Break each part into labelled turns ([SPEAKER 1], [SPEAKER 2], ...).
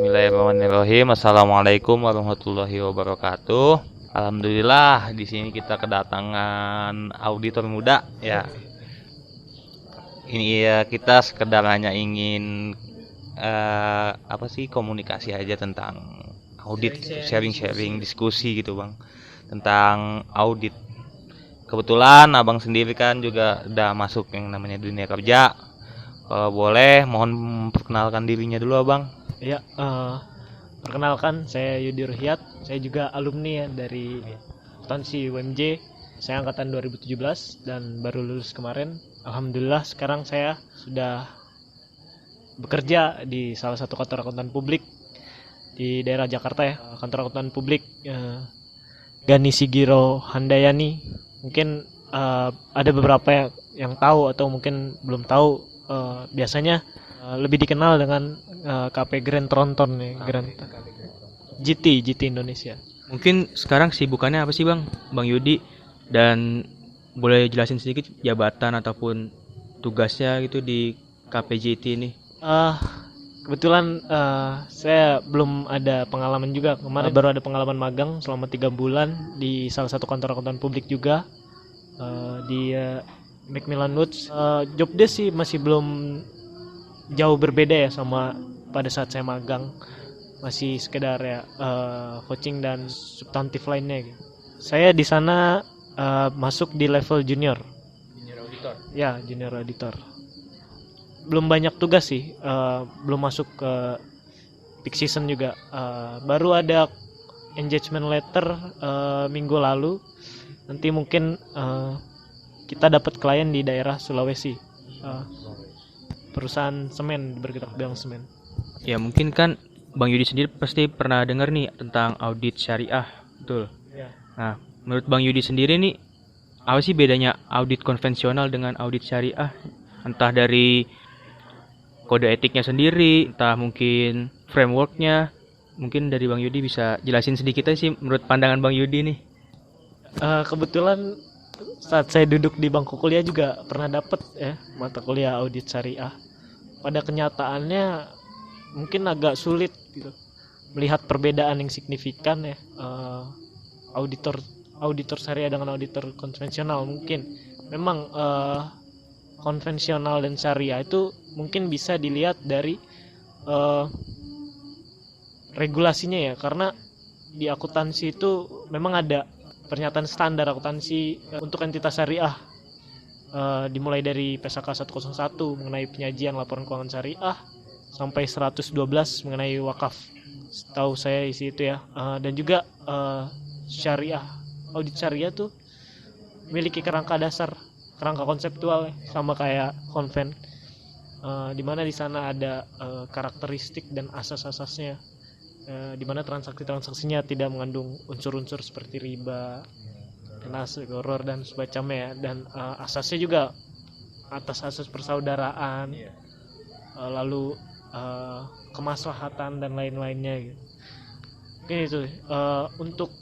[SPEAKER 1] Bismillahirrahmanirrahim. Assalamualaikum warahmatullahi wabarakatuh. Alhamdulillah di sini kita kedatangan auditor muda ya. Ini ya kita sekedar hanya ingin komunikasi aja tentang audit, sharing diskusi gitu bang tentang audit. Kebetulan abang sendiri kan juga udah masuk yang namanya dunia kerja. Kalau boleh mohon memperkenalkan dirinya dulu abang.
[SPEAKER 2] Ya, perkenalkan saya Yudi Ruhyat. Saya juga alumni ya dari akuntansi UMJ. Saya angkatan 2017 dan baru lulus kemarin. Alhamdulillah sekarang saya sudah bekerja di salah satu kantor akuntan publik di daerah Jakarta ya. Kantor akuntan publik Gani Sigiro Handayani. Mungkin ada beberapa yang tahu atau mungkin belum tahu. Biasanya lebih dikenal dengan KP Grand Tronton nih, GT Indonesia.
[SPEAKER 3] Mungkin sekarang sibukannya apa sih Bang Yudi, dan boleh jelasin sedikit jabatan ataupun tugasnya gitu di KPJT ini?
[SPEAKER 2] Kebetulan saya belum ada pengalaman juga. Kemarin baru ada pengalaman magang selama 3 bulan di salah satu kantor akuntan publik juga di Macmillan Woods. Job desk sih masih belum jauh berbeda ya sama pada saat saya magang, masih sekedar ya coaching dan substantif lainnya gitu. Saya di sana masuk di level junior auditor. Ya, junior auditor. Belum banyak tugas sih, belum masuk ke peak season juga. Baru ada engagement letter minggu lalu. Nanti mungkin kita dapat klien di daerah Sulawesi. Perusahaan semen, bergerak bidang semen.
[SPEAKER 3] Ya mungkin kan Bang Yudi sendiri pasti pernah dengar nih tentang audit syariah, betul?
[SPEAKER 2] Ya.
[SPEAKER 3] Nah, menurut Bang Yudi sendiri nih, apa sih bedanya audit konvensional dengan audit syariah? Entah dari kode etiknya sendiri, entah mungkin frameworknya. Mungkin dari Bang Yudi bisa jelasin sedikit aja sih menurut pandangan Bang Yudi nih.
[SPEAKER 2] Kebetulan saat saya duduk di bangku kuliah juga pernah dapat ya mata kuliah audit syariah. Pada kenyataannya mungkin agak sulit gitu melihat perbedaan yang signifikan ya, auditor syariah dengan auditor konvensional. Mungkin memang konvensional dan syariah itu mungkin bisa dilihat dari regulasinya ya, karena di akuntansi itu memang ada pernyataan standar akuntansi untuk entitas syariah, dimulai dari PSAK 101 mengenai penyajian laporan keuangan syariah sampai 112 mengenai wakaf. Setahu saya isi itu ya. Dan juga syariah, audit syariah tuh memiliki kerangka dasar, kerangka konseptual sama kayak konven, di mana di sana ada karakteristik dan asas-asasnya, di mana transaksinya tidak mengandung unsur-unsur seperti riba, nas, goror dan sebagainya ya. Dan asasnya juga atas asas persaudaraan, lalu kemaslahatan dan lain-lainnya gitu. Oke, itu untuk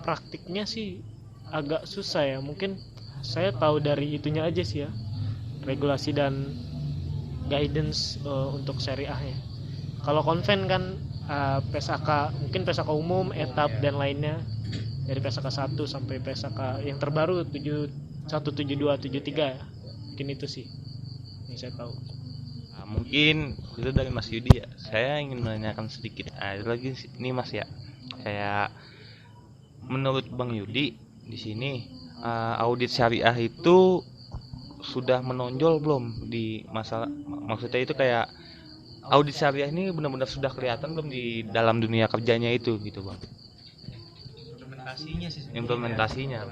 [SPEAKER 2] praktiknya sih agak susah ya. Mungkin saya tahu dari itunya aja sih ya, regulasi dan guidance untuk syariahnya. Kalau konven kan PSAK, mungkin PSAK umum, etap dan lainnya, dari PSAK 1 sampai PSAK yang terbaru 7172 73 ya. Mungkin itu sih yang saya tahu.
[SPEAKER 1] Nah, mungkin itu dari Mas Yudi ya. Saya ingin menanyakan sedikit lagi nih Mas ya. Kayak menurut Bang Yudi di sini audit syariah itu sudah menonjol belum di masalah, maksudnya itu kayak audit syariah ini benar-benar sudah kelihatan belum di dalam dunia kerjanya itu gitu bang? Implementasinya.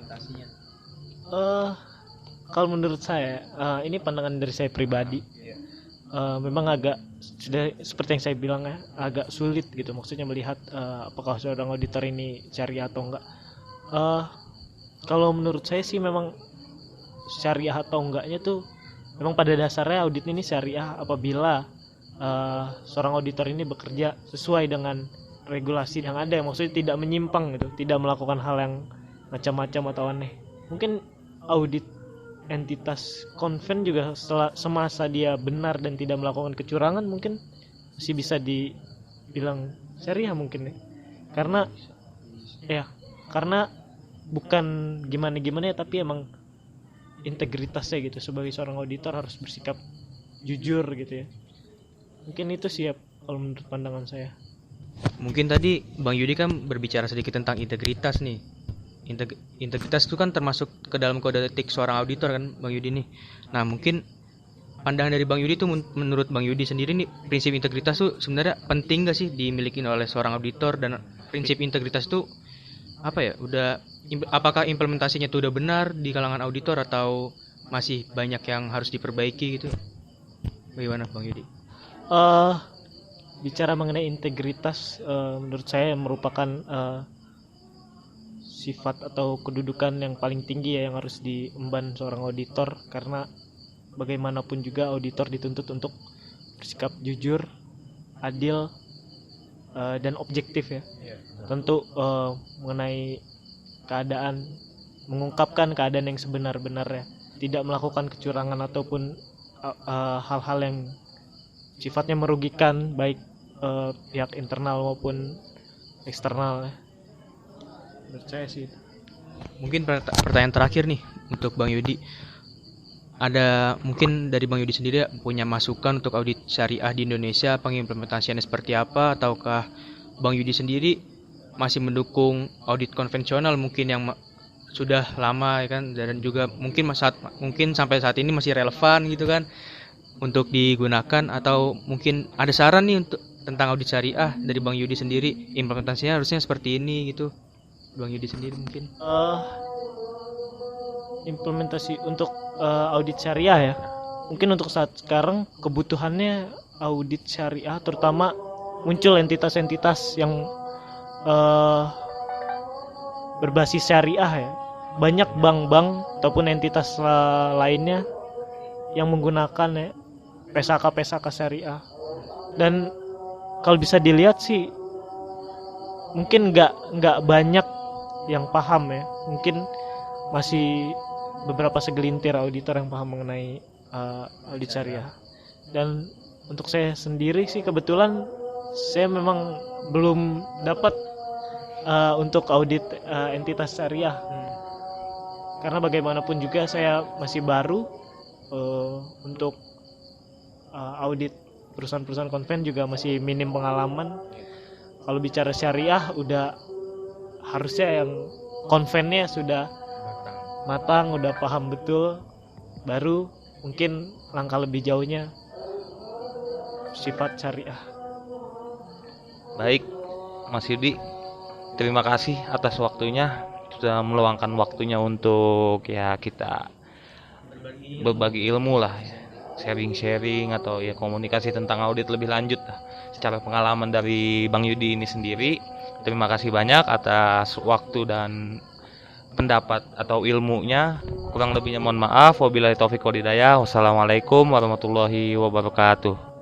[SPEAKER 2] Kalau menurut saya, ini pandangan dari saya pribadi, memang agak sudah seperti yang saya bilang ya, agak sulit gitu. Maksudnya melihat apakah seorang auditor ini syariah atau enggak. Kalau menurut saya sih memang syariah atau enggaknya tuh memang pada dasarnya audit ini syariah apabila seorang auditor ini bekerja sesuai dengan regulasi yang ada, maksudnya tidak menyimpang gitu, tidak melakukan hal yang macam-macam atau aneh. Mungkin audit entitas konven juga semasa dia benar dan tidak melakukan kecurangan mungkin masih bisa bilang syariah mungkin ya. Karena ya, karena bukan gimana-gimana ya, tapi emang integritasnya gitu, sebagai seorang auditor harus bersikap jujur gitu ya. Mungkin itu sih ya kalau menurut pandangan saya.
[SPEAKER 3] Mungkin tadi Bang Yudi kan berbicara sedikit tentang integritas nih. Integritas itu kan termasuk ke dalam kode etik seorang auditor kan Bang Yudi nih. Nah mungkin pandangan dari Bang Yudi tuh, menurut Bang Yudi sendiri nih, prinsip integritas tuh sebenarnya penting gak sih dimiliki oleh seorang auditor? Dan prinsip integritas tuh apa ya, apakah implementasinya tuh udah benar di kalangan auditor atau masih banyak yang harus diperbaiki gitu? Bagaimana Bang Yudi?
[SPEAKER 2] Bicara mengenai integritas, menurut saya merupakan sifat atau kedudukan yang paling tinggi ya, yang harus diemban seorang auditor. Karena bagaimanapun juga auditor dituntut untuk bersikap jujur, adil, dan objektif ya. Tentu mengenai keadaan, mengungkapkan keadaan yang sebenar-benarnya, tidak melakukan kecurangan ataupun hal-hal yang sifatnya merugikan baik pihak internal maupun eksternal ya. Menurut saya sih.
[SPEAKER 3] Mungkin pertanyaan terakhir nih untuk Bang Yudi. Ada mungkin dari Bang Yudi sendiri punya masukan untuk audit syariah di Indonesia, pengimplementasiannya seperti apa, ataukah Bang Yudi sendiri masih mendukung audit konvensional mungkin yang sudah lama ya kan, dan juga mungkin sampai saat ini masih relevan gitu kan untuk digunakan, atau mungkin ada saran nih untuk tentang audit syariah dari Bang Yudi sendiri, implementasinya harusnya seperti ini gitu, Bang Yudi sendiri mungkin.
[SPEAKER 2] Implementasi untuk audit syariah ya, mungkin untuk saat sekarang kebutuhannya audit syariah, terutama muncul entitas-entitas yang berbasis syariah ya. Banyak bank-bank ataupun entitas lainnya yang menggunakan ya pesaka syariah. Dan kalau bisa dilihat sih mungkin nggak banyak yang paham ya. Mungkin masih beberapa segelintir auditor yang paham mengenai audit syariah. Dan untuk saya sendiri sih kebetulan saya memang belum dapat untuk audit entitas syariah. Karena bagaimanapun juga saya masih baru untuk audit perusahaan-perusahaan konven, juga masih minim pengalaman. Kalau bicara syariah udah harusnya yang konvennya sudah matang, udah paham betul, baru mungkin langkah lebih jauhnya sifat syariah.
[SPEAKER 1] Baik, Mas Yudi, terima kasih atas waktunya, sudah meluangkan waktunya untuk ya kita berbagi ilmu lah ya. Sharing-sharing atau ya komunikasi tentang audit lebih lanjut lah, secara pengalaman dari Bang Yudi ini sendiri. Terima kasih banyak atas waktu dan pendapat atau ilmunya. Kurang lebihnya mohon maaf. Wabillahi taufiq wal hidayah. Wassalamualaikum warahmatullahi wabarakatuh.